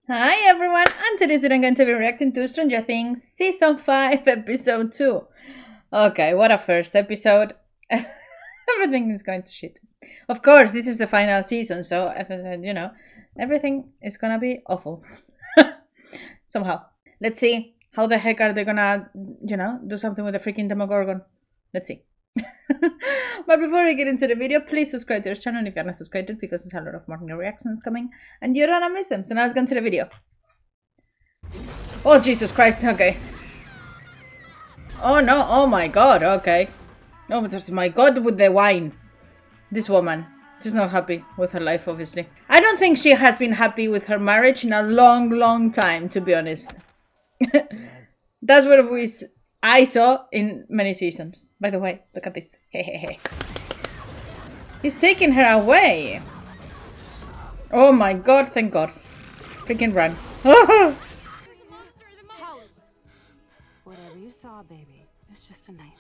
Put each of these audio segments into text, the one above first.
Hi everyone, and today I'm going to be reacting to Stranger Things Season 5, Episode 2. Okay, what a first episode. Everything is going to shit. Of course, this is the final season, so, everything is gonna be awful. Somehow. Let's see how the heck are they gonna, do something with the freaking Demogorgon. Let's see. But before we get into the video, please subscribe to this channel if you're not subscribed, because there's a lot of more new reactions coming and you don't want to miss them. So now let's go into the video. Oh Jesus Christ, okay. Oh no, oh my god, okay. Oh my god, with the wine. This woman, she's not happy with her life, obviously. I don't think she has been happy with her marriage in a long time, to be honest. That's what I saw in many seasons. By the way, look at this. Hey. He's taking her away. Oh my god, thank god. Freaking run. Whatever you saw, baby, it's just a nightmare.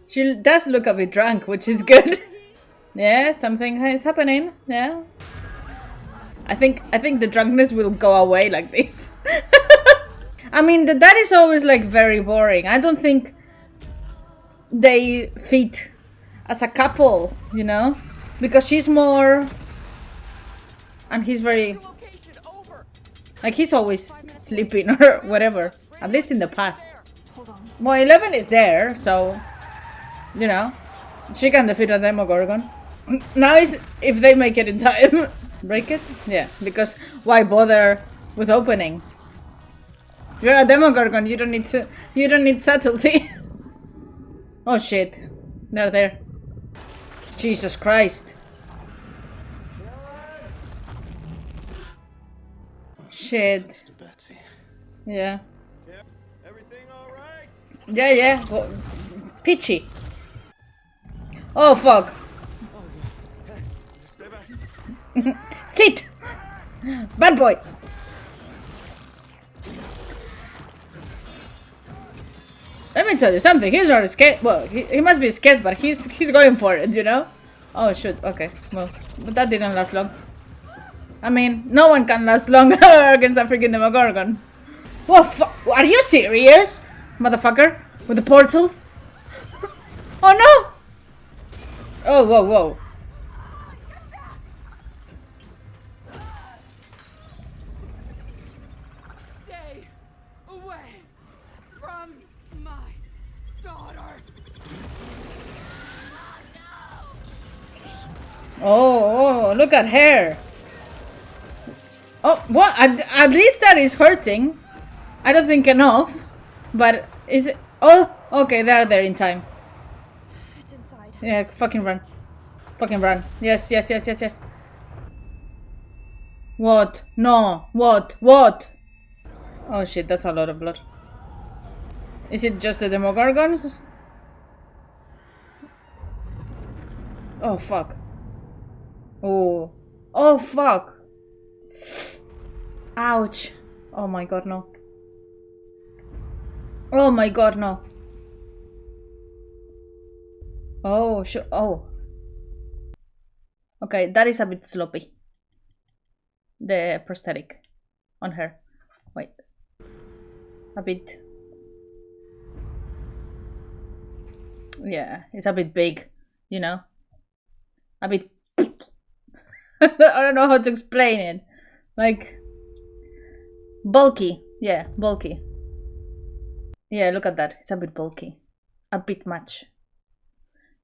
She does look a bit drunk, which is good. Yeah, something is happening. Yeah. I think the drunkenness will go away like this. I mean, the dad is always like very boring. I don't think they fit as a couple, you know? Because she's more... And he's very... Like, he's always sleeping or whatever. At least in the past. Well, 11 is there, so... You know. She can defeat a Demogorgon. Now is if they make it in time. Break it? Yeah, because why bother with opening? You're a Demogorgon, you don't need subtlety. Oh shit. They're there. Jesus Christ. Shit. Yeah. Everything all right? Yeah. Well, Peachy. Oh fuck. Stay back. Sit! Bad boy. Let me tell you something. He's not scared. Well, he must be scared, but he's going for it, you know? Oh shoot. Okay. Well, but that didn't last long. I mean, no one can last long against that freaking Demogorgon. What? Are you serious, motherfucker? With the portals? Oh no! Oh whoa. Stay away from my daughter. Oh, look at her. Oh, what? At least that is hurting. I don't think enough. But is it? Oh, okay, they're there in time. It's inside. Yeah, fucking run. Fucking run. Yes. What? No. What? Oh shit, that's a lot of blood. Is it just the Demogorgons? Oh fuck. Oh fuck. Ouch. Oh my god, no. Oh my god, no. Oh, oh. Okay, that is a bit sloppy. The prosthetic on her. Wait. A bit. Yeah, it's a bit big, you know? A bit. I don't know how to explain it. Like. Bulky. Yeah, bulky. Yeah, look at that. It's a bit bulky. A bit much.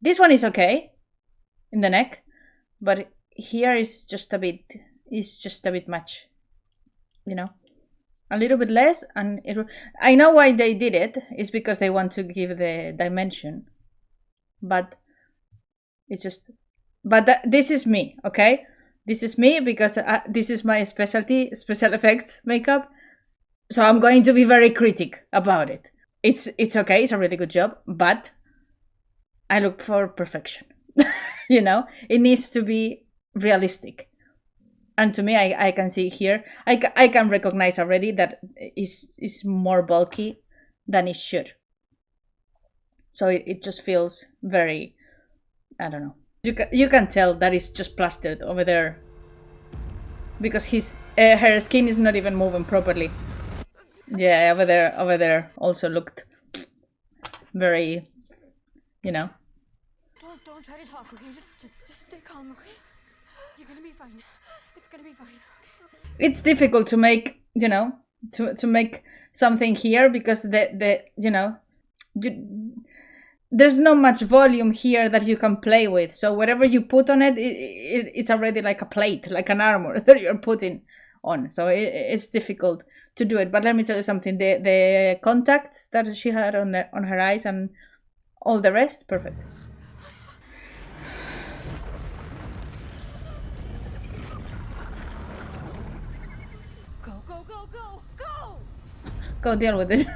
This one is okay. In the neck. But here is just a bit... It's just a bit much. You know? A little bit less. And I know why they did it. It's because they want to give the dimension. But... It's just... But this is me, okay? This is me because this is my specialty, special effects makeup. So I'm going to be very critic about it. It's okay, it's a really good job, but I look for perfection. You know, it needs to be realistic. And to me, I can see here, I can recognize already that it's more bulky than it should. So it just feels very, I don't know. You can tell that it's just plastered over there. because her skin is not even moving properly. Yeah, over there also looked very, you know. Don't try to talk, okay? Just stay calm, okay? You're gonna be fine. It's gonna be fine. Okay? It's difficult to make, you know, to make something here because the you know, there's not much volume here that you can play with. So whatever you put on it, it's already like a plate, like an armor that you're putting on. So it's difficult to do it. But let me tell you something: the contacts that she had on her eyes and all the rest, perfect. Go! Go deal with it.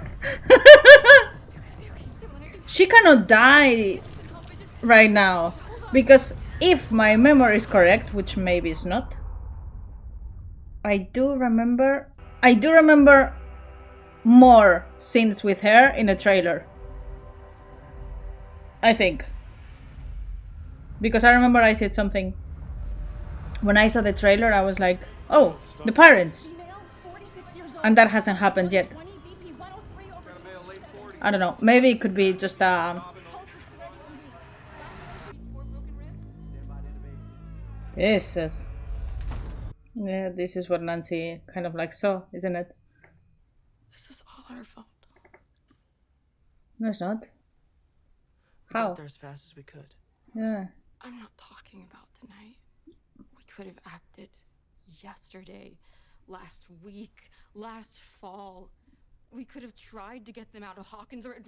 She cannot die right now because if my memory is correct, which maybe it's not, I do remember more scenes with her in a trailer. I think. Because I remember I said something. When I saw the trailer, I was like, oh, the parents. And that hasn't happened yet. I don't know. Maybe it could be just Jesus. Yeah, this is what Nancy kind of like saw, isn't it? This is all our fault. No, it's not. We How? got there as fast as we could. Yeah. I'm not talking about tonight. We could have acted yesterday, last week, last fall. We could have tried to get them out of Hawkins or at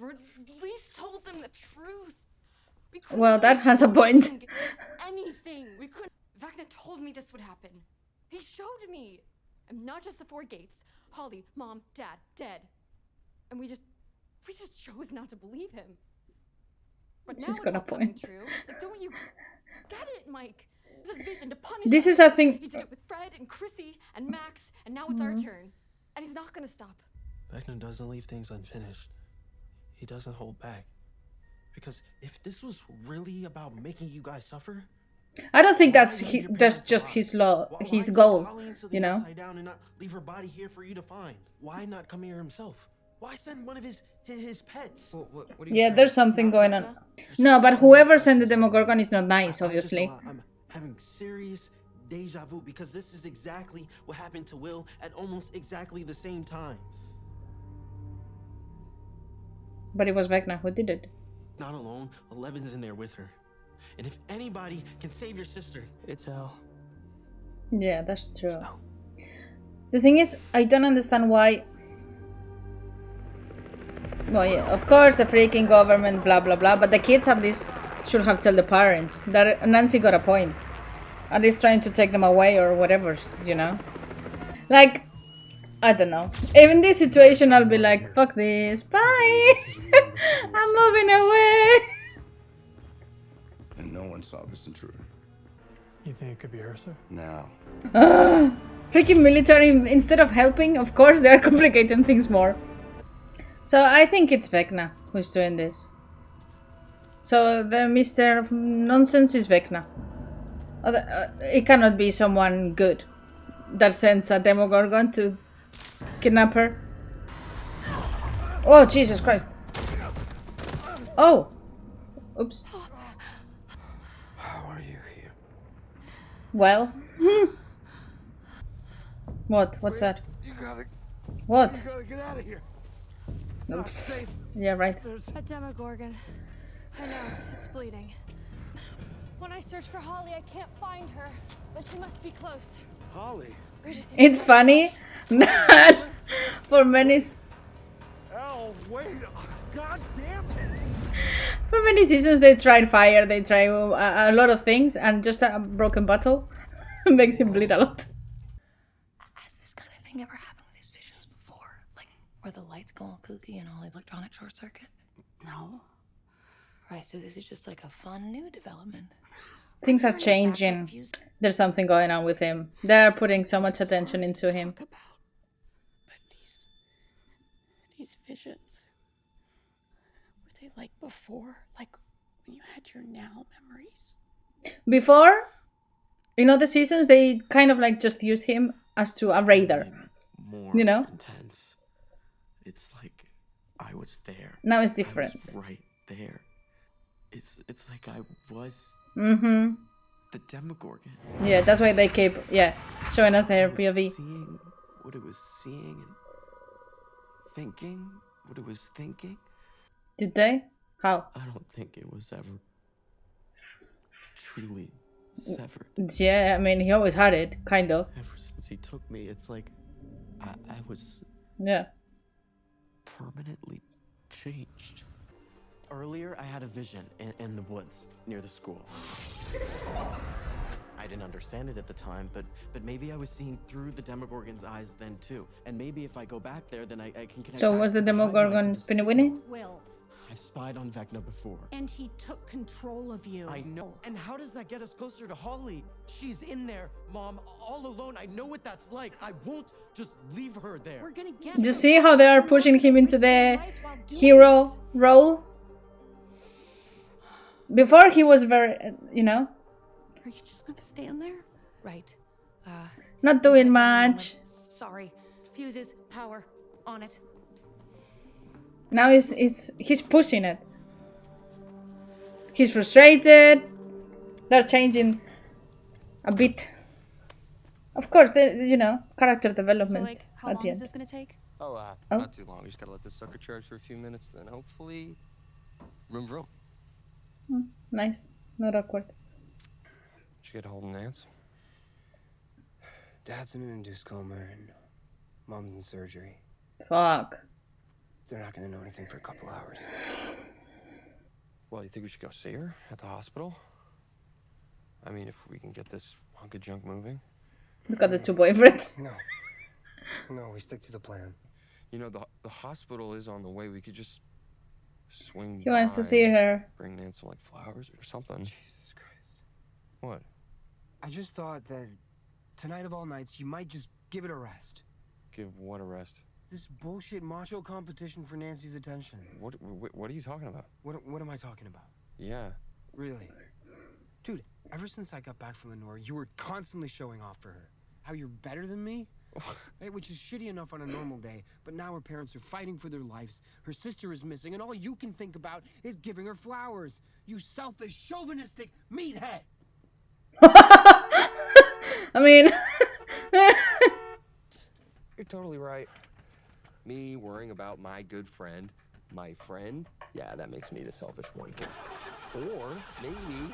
least told them the truth. We couldn't Well, do that has a point. anything. We couldn't. Vecna told me this would happen. He showed me. And not just the 4 gates. Holly, Mom, Dad, dead. And we just chose not to believe him. But now She's it's got a all coming point. true. Like, don't you get it, Mike? This vision to punish This us. is a thing. He did it with Fred and Chrissy and Max, and now it's our turn. And he's not gonna stop. Beckman doesn't leave things unfinished. He doesn't hold back. Because if this was really about making you guys suffer, I don't think that's why leave your that's parents just alive? his law, Why his take goal. Holly into the You know. Upside Down and not leave her body here for you to find? Why not come here himself? Why send one of his pets? What are you Yeah, saying? there's something going on. No, but whoever sent the Demogorgon is not nice, obviously. I'm having serious deja vu because this is exactly what happened to Will at almost exactly the same time. But it was Vecna who did it. Not alone, Eleven's in there with her. And if anybody can save your sister, it's Elle. Yeah, that's true. The thing is, I don't understand why. Well, yeah, of course, the freaking government, blah blah blah. But the kids at least should have told the parents. That Nancy got a point. At least trying to take them away or whatever, you know. Like, I don't know. If in this situation, I'll be like, fuck this, bye. I'm moving away. And no one saw this intruder. You think it could be her, sir? Now, Freaking military, instead of helping, of course, they're complicating things more. So I think it's Vecna who's doing this. So the Mr. Nonsense is Vecna. It cannot be someone good that sends a Demogorgon to kidnap her. Oh, Jesus Christ. Oh. Oops. how are you here? Well. What? What's that? You gotta What? get out of here. Yeah, right. A Demogorgon. I know, it's bleeding. When I search for Holly, I can't find her, but she must be close. Holly. It's funny that for many God damn it. for many seasons they tried fire, they try a lot of things, and just a broken bottle makes him bleed a lot. Has this kind of thing ever happened with his visions before? Like, where the lights go all kooky and all electronic short circuit? No. Right, so this is just like a fun new development. Things are changing. There's something going on with him. They're putting so much attention into him. But these visions, were they like before? Like when you had your now memories? Before, in other seasons they kind of like just use him as to a radar. More You know? intense. It's like I was there. Now it's I different. was right there. It's like I was Mm-hmm. the Demogorgon. Yeah, that's why they keep showing us their I was POV. seeing what it was seeing and thinking what it was thinking. Did they? How? I don't think it was ever truly severed. Yeah, I mean he always had it, kind of. Ever since he took me, it's like I was Yeah. permanently changed. Earlier, I had a vision in the woods near the school. I didn't understand it at the time, but maybe I was seeing through the Demogorgon's eyes then too. And maybe if I go back there, then I can connect. So back was the to highlights of Demogorgon the Spinny signal. Winnie? Will. I've spied on Vecna before. And he took control of you. I know. And how does that get us closer to Holly? She's in there, Mom, all alone. I know what that's like. I won't just leave her there. We're gonna get You her. see how they are pushing him into the hero role? Before he was very, you know, Are you just gonna stand there? Right. not doing much. Sorry. Fuses, power, on it. Now he's pushing it. He's frustrated. They're changing a bit. Of course, you know, character So, development like, how at long the is end. this gonna take? Oh, Oh. not too long. We just gotta let this sucker charge for a few minutes, then hopefully, vroom vroom. Nice, not awkward. Did you get a hold of Nance? Dad's in an induced coma and Mom's in surgery. Fuck. They're not gonna know anything for a couple hours. Well, you think we should go see her at the hospital? I mean, if we can get this hunk of junk moving. Look at the two boyfriends. No. No, we stick to the plan. You know, the hospital is on the way. We could just swing He wants to by, see her. Bring Nance some, like, flowers or something. Jesus Christ. What? I just thought that tonight of all nights, you might just give it a rest. Give what a rest? This bullshit macho competition for Nancy's attention. What are you talking about? What am I talking about? Yeah. Really? Dude, ever since I got back from Lenore, you were constantly showing off for her. How you're better than me? Right, which is shitty enough on a normal day, but now her parents are fighting for their lives. Her sister is missing, and all you can think about is giving her flowers. You selfish, chauvinistic meathead! I mean, You're totally right. Me worrying about my good friend, my friend, yeah, that makes me the selfish one. Or maybe,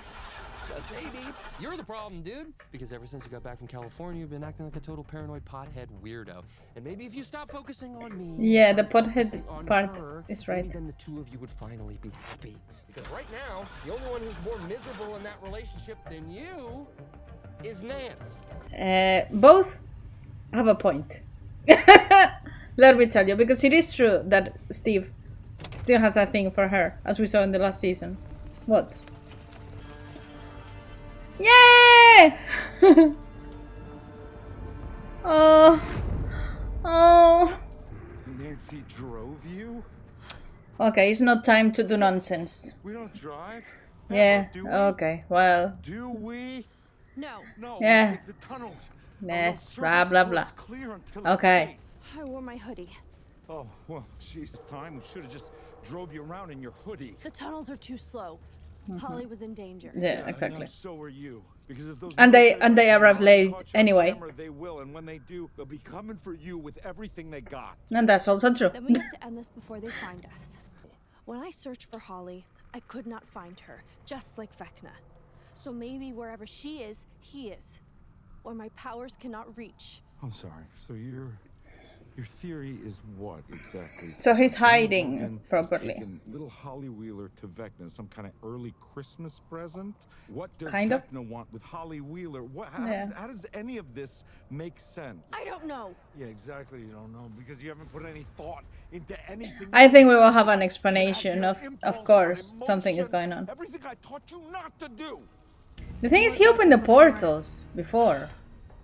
just maybe, you're the problem, dude. Because ever since you got back from California, you've been acting like a total paranoid pothead weirdo. And maybe if you stop focusing on me, yeah, the and start pothead focusing on part her, is maybe right. then the two of you would finally be happy. Because right now, the only one who's more miserable in that relationship than you is Nance. Both have a point. Let me tell you, because it is true that Steve still has a thing for her, as we saw in the last season. What? Yay! Oh. Nancy drove you? Okay, it's not time to do nonsense. We don't drive? Yeah, Do we? okay, well, Do we? No. No. Yeah. We take the tunnels. yes, Oh, no, blah, surface blah, until blah. it's clear, until it's Okay. safe. I wore my hoodie. Oh, well, Jesus, time. We should have just drove you around in your hoodie. The tunnels are too slow. Holly was in danger. Yeah, I exactly. know, so are you. Because if those And they- military and they guys arrive haven't late caught you on anyway. camera, they will, and when they do, they'll be coming for you with everything they got. And that's also true. Then we need to end this before they find us. When I searched for Holly, I could not find her, just like Vecna. So maybe wherever she is, he is. Or my powers cannot reach. I'm sorry. So your theory is what exactly? So he's hiding Demogorgon is properly. taking little Holly Wheeler to Vecna, some kind of early Christmas present. What does Kind of. Vecna want with Holly Wheeler? What? Yeah. How does any of this make sense? I don't know. Yeah, exactly. You don't know because you haven't put any thought into anything. I think we will have an You explanation had of your impulse, course, your something is emotion, going on. Everything I taught you not to do. The thing is, he opened the portals before.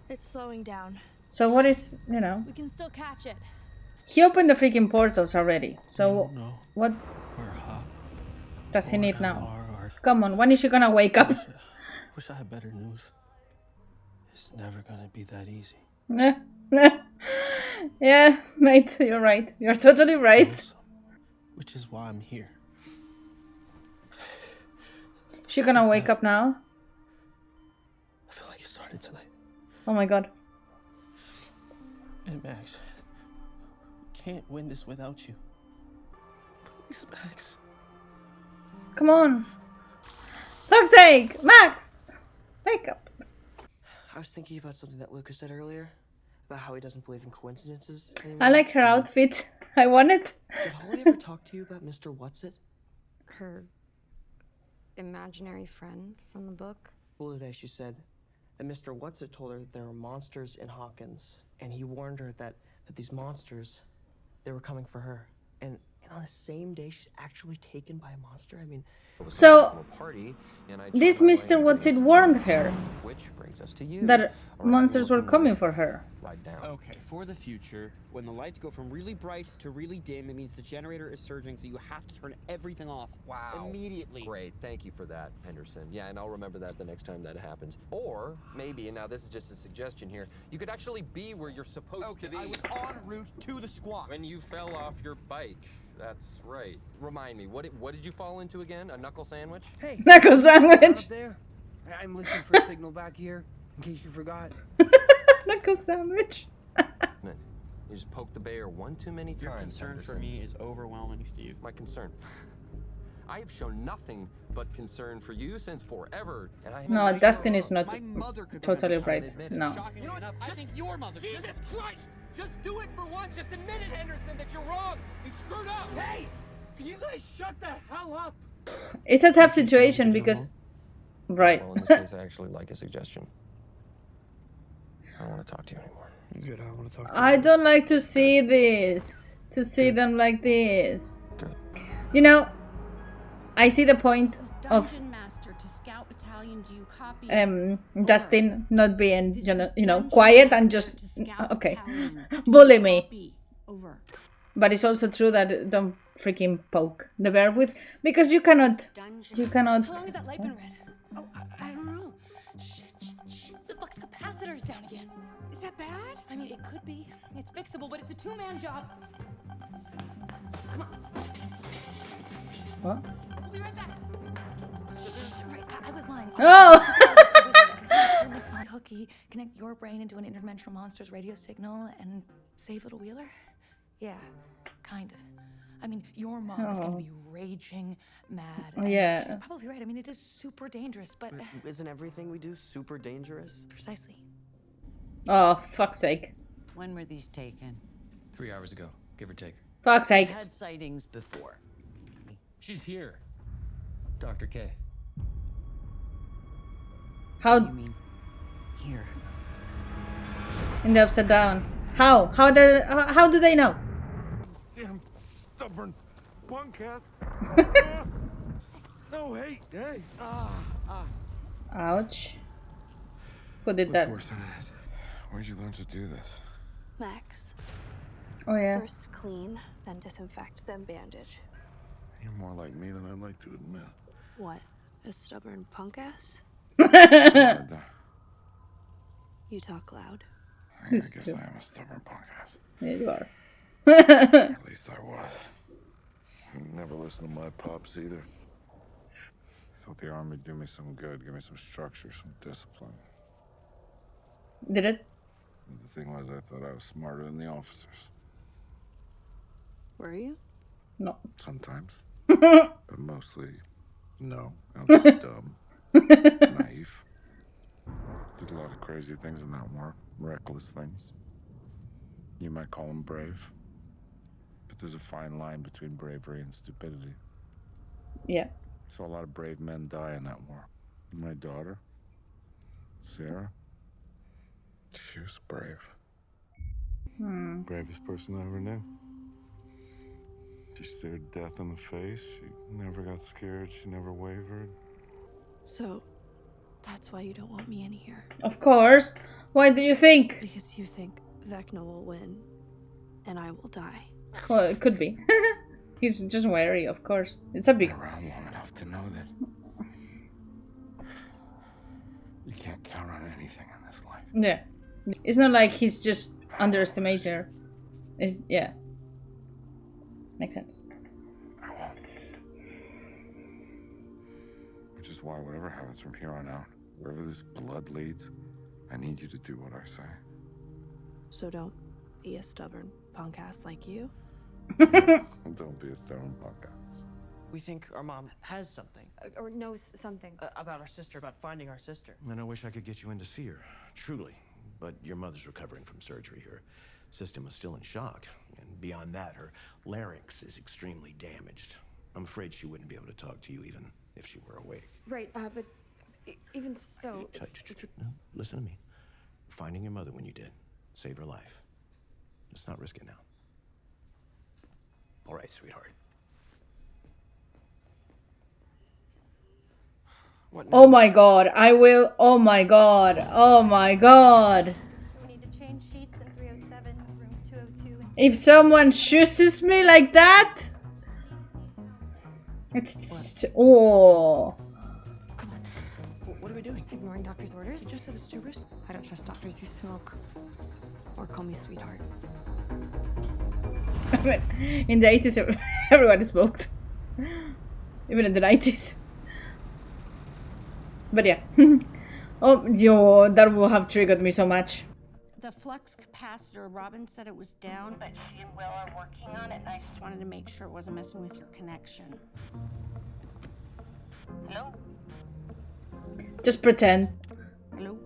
It's slowing down. So what is, you know, We can still catch it. he opened the freaking portals already. So No, what we're hot. does he need now? Or Come on, when is she gonna wake up? wish I had better news. It's never gonna be that easy. Yeah, mate, you're right. You're totally right. Also, which is why I'm here. She gonna wake up now? I feel like it started tonight. Oh my god. And Max, we can't win this without you. Please, Max. Come on. Fuck's sake! Max! Wake up. I was thinking about something that Lucas said earlier, about how he doesn't believe in coincidences anymore. I like her outfit. I want it. Did Holly ever talk to you about Mr. What's-It? Her imaginary friend from the book. Well, today she said that Mr. What's-It told her that there were monsters in Hawkins, and he warned her that these monsters, they were coming for her. And on the same day, she's actually taken by a monster. I mean, So, this Mr. What's-It warned her Which brings us to you. that monsters were coming for her. Right down. Okay, for the future, when the lights go from really bright to really dim, it means the generator is surging, so you have to turn everything off. Wow. Immediately. Great, thank you for that, Henderson. Yeah, and I'll remember that the next time that happens. Or maybe, and now this is just a suggestion here, you could actually be where you're supposed to be. I was en route to the squat. When you fell off your bike. That's right. Remind me, what did you fall into again? A knuckle sandwich? Hey, Knuckle sandwich. up there. I'm listening for a signal back here, in case you forgot. Knuckle sandwich. You just poked the bear one too many times. Your concern Henderson. for me is overwhelming, Steve. My concern. I have shown nothing but concern for you since forever, and I No, Dustin is not My mother could totally benefit from right. it. admit it. No. Shockingly You know what? enough, I think your mother. Jesus Christ! Just do it for once. Just admit it, Henderson, that you're wrong. You screwed up. Hey, can you guys shut the hell up? It's a tough situation because... Right. Well, in this case, I actually like a suggestion. I don't want to talk to you anymore. Good, I want to talk to you. I don't like to see this. To see them like this. Good. You know, I see the point of Dustin not being, you know, quiet and just, okay, bully me. But it's also true that don't freaking poke the bear with, because you cannot. How long has that light been red? Oh, I don't know. Shit. The flux capacitor's down again. Is that bad? I mean, it could be. It's fixable, but it's a two-man job. Come on. What? We'll be right back. Right, I was lying. Oh! Cookie, connect your brain into an interdimensional monster's radio signal and save little Wheeler? Yeah, kind of. I mean, your mom is going to be raging mad. Oh, and yeah. she's probably right. I mean, it is super dangerous, but... Isn't everything we do super dangerous? Precisely. Oh, fuck's sake. When were these taken? 3 hours ago, give or take. Fuck's sake. I had sightings before. She's here. Dr. K. How? You mean here? In the upside down. How? How do they know? Damn stubborn punk ass. No, hey. Ouch. Who did What's that? worse than it is? Where'd you learn to do this? Max. Oh yeah. First clean, then disinfect, then bandage. You're more like me than I'd like to admit. What? A stubborn punk ass? You talk loud. I guess I am a stubborn punk ass. Yeah, you are. At least I was. Never listened to my pops either. Thought the army would do me some good, give me some structure, some discipline. Did it? And the thing was, I thought I was smarter than the officers. Were you? No. Sometimes. But mostly, no. I'm just dumb. Naive. Did a lot of crazy things in that war. Reckless things. You might call them brave. But there's a fine line between bravery and stupidity. Yeah. Saw a lot of brave men die in that war. My daughter, Sarah, she was brave. Bravest person I ever knew. She stared death in the face. She never got scared. She never wavered. So, that's why you don't want me in here. Of course. Why do you think? Because you think Vecna will win, and I will die. Well, it could be. He's just wary, of course. It's a big... Been around long enough to know that you can't count on anything in this life. Yeah. It's not like he's just underestimating her. It's, yeah. Makes sense. I won't. Which is why whatever happens from here on out, wherever this blood leads, I need you to do what I say. So don't be a stubborn punk ass like you. Don't be a stone punk ass. We think our mom has something. Or knows something. About our sister, about finding our sister. And I wish I could get you in to see her, truly. But your mother's recovering from surgery. Her system is still in shock. And beyond that, her larynx is extremely damaged. I'm afraid she wouldn't be able to talk to you even if she were awake. Right, but even so... No, listen to me. Finding your mother when you did saved her life. Let's not risk it now. All right, sweetheart. What now? Oh my god, I will. Oh my god. Oh my god. We need to change sheets in 307, rooms 202 and If someone chooses me like that, it's oh. What are we doing? Ignoring doctor's orders? You just said it's too risky. I don't trust doctors who smoke. Or call me sweetheart. In the 80s, everyone smoked. Even in the 90s. But yeah. Oh, yo, that would have triggered me so much. The flux capacitor, Robin said it was down, but she and Will are working on it, and I just wanted to make sure it wasn't messing with your connection. Hello? Just pretend. Hello?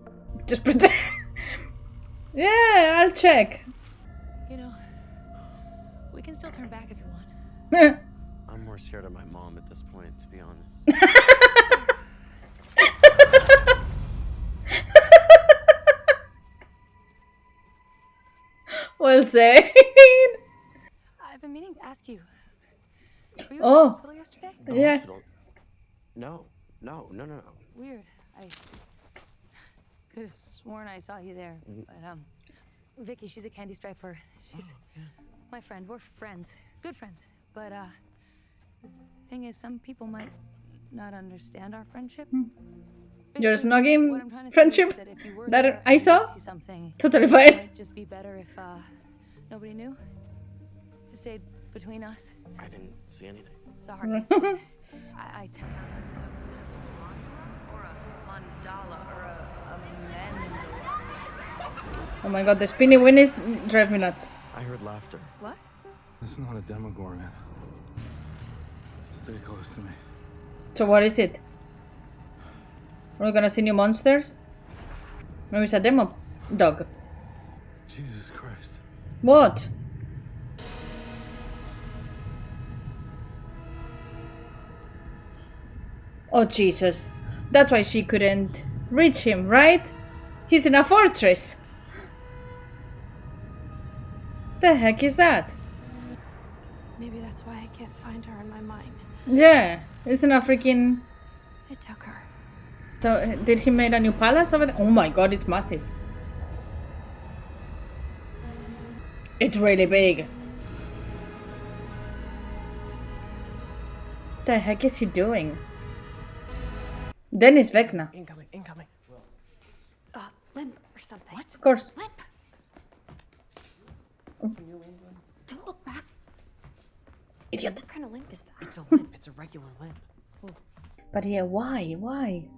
Just pretend. Yeah, I'll check. You know, we can still turn back if you want. I'm more scared of my mom at this point, to be honest. Well said. I've been meaning to ask you. Were you at the Oh. hospital yesterday? Yeah. Hospital? No. Weird. I could have sworn I saw you there. But Vicky, she's a candy striper. She's my friend. We're friends. Good friends. But thing is, some people might not understand our friendship. Your Basically, snogging what I'm trying to say friendship is that if you were that there I and saw? see something, Totally it fine. might just be better if nobody knew. It stayed between us. I didn't see anything. Sorry. It's just, I took out was it a mandala or a mandala? Oh my god, the spinny winnies drive me nuts. I heard laughter. What? This is not a Demogorgon. Stay close to me. So what is it? Are we gonna see new monsters? Maybe it's a demo dog. Jesus Christ. What? Oh Jesus. That's why she couldn't reach him, right? He's in a fortress. The heck is that? Maybe that's why I can't find her in my mind. Yeah, it's in a freaking... It took her. So, did he make a new palace over there? Oh my god, it's massive. It's really big. The heck is he doing? Then it's Vecna. Incoming. limp or something. What? Of course. Limp. Don't look back. Idiot. What kind of limp is that? It's a limp. It's a regular limp. But yeah, why? Why?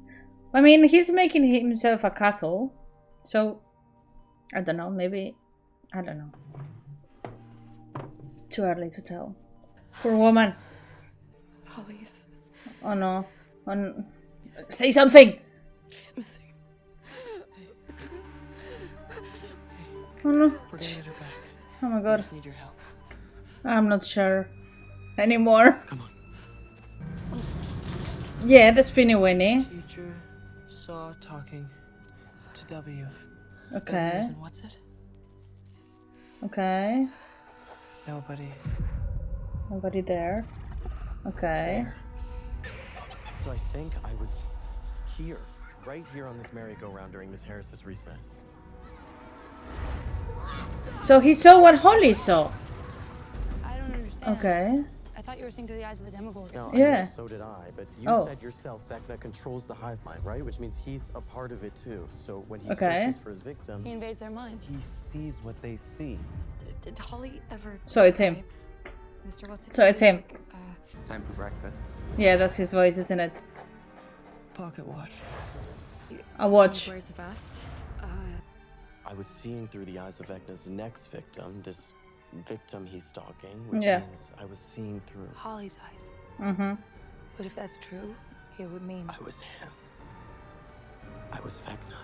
I mean, he's making himself a castle. So, I don't know. Maybe, I don't know. Too early to tell. Poor woman. Holly's. Oh no. Say something! She's missing. Oh no. We're gonna get her back. Oh my We god. just need your help. I'm not sure anymore. Come on. Yeah, the spinny Winnie. Teacher saw talking to W. Okay. And what's it? Okay. Nobody there. Okay. There. So I think I was here, right here on this merry-go-round during Miss Harris's recess. So he saw what Holly saw. I don't understand. Okay. I thought you piercing through the eyes of the Demogorgon. No, Yeah. I know, so did I. But you Oh. said yourself Vecna controls the hive mind, right? Which means he's a part of it too. So when he Okay. searches for his victims, He invades their minds. he sees what they see. Did Holly ever? So it's him. Mr. What's it? So it's him. Like, Time for breakfast. Yeah, that's his voice, isn't it? Pocket watch. A watch. Where's the vest? I was seeing through the eyes of Vecna's next victim, this victim he's stalking, which Yeah. means I was seeing through Holly's eyes. Mm-hmm. But if that's true, it would mean I was him. I was Vecna.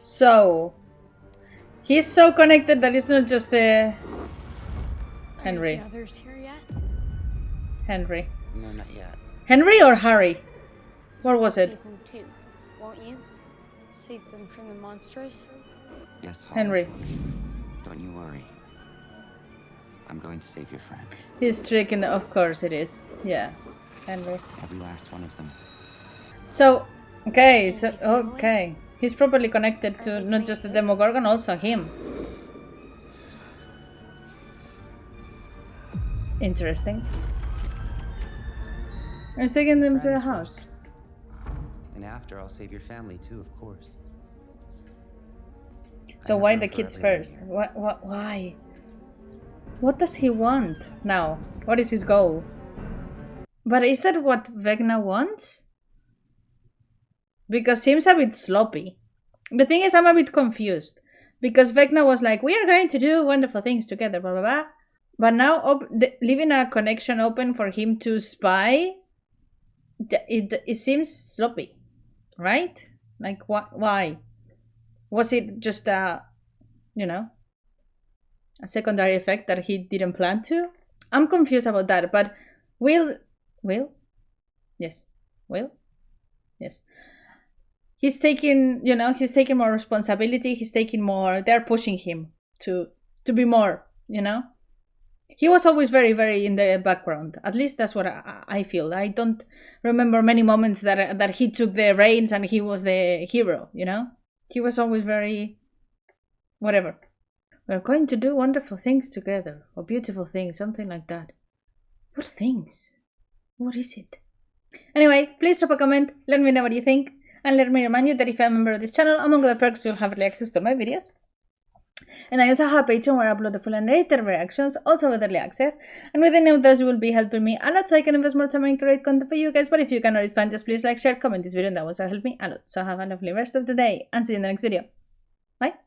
So he's so connected that it's not just the Henry. Are the others here yet? Henry. No, not yet. Henry or Harry? What was it? Save them too, won't you? Save them from the monsters? Yes, Holly. Henry. Don't you worry. I'm going to save your friends. He's tricking. Of course it is. Yeah, Henry. Every last one of them. So, okay, he's properly connected to not just the Demogorgon, also him. Interesting. I'm taking them to the house. And after, I'll save your family too, of course. So why the kids first? Why? What does he want now? What is his goal? But is that what Vecna wants? Because seems a bit sloppy. The thing is, I'm a bit confused. Because Vecna was like, we are going to do wonderful things together, blah, blah, blah. But now, leaving a connection open for him to spy, it seems sloppy. Right? Like, why? Was it just a secondary effect that he didn't plan to? I'm confused about that, but Will? Yes. Will? Yes. He's taking, he's taking more responsibility. He's taking more, they're pushing him to be more, He was always very, very in the background. At least that's what I feel. I don't remember many moments that he took the reins and he was the hero, He was always very, whatever. We're going to do wonderful things together. Or beautiful things, something like that. What things? What is it? Anyway, please drop a comment, let me know what you think. And let me remind you that if you're a member of this channel, among other perks, you'll have early access to my videos. And I also have a Patreon where I upload the full and narrated reactions, also with early access. And with any of those, you will be helping me a lot, so I can invest more time and create content for you guys. But if you cannot respond, just please like, share, comment this video, and that will also help me a lot. So have a lovely rest of the day, and see you in the next video. Bye!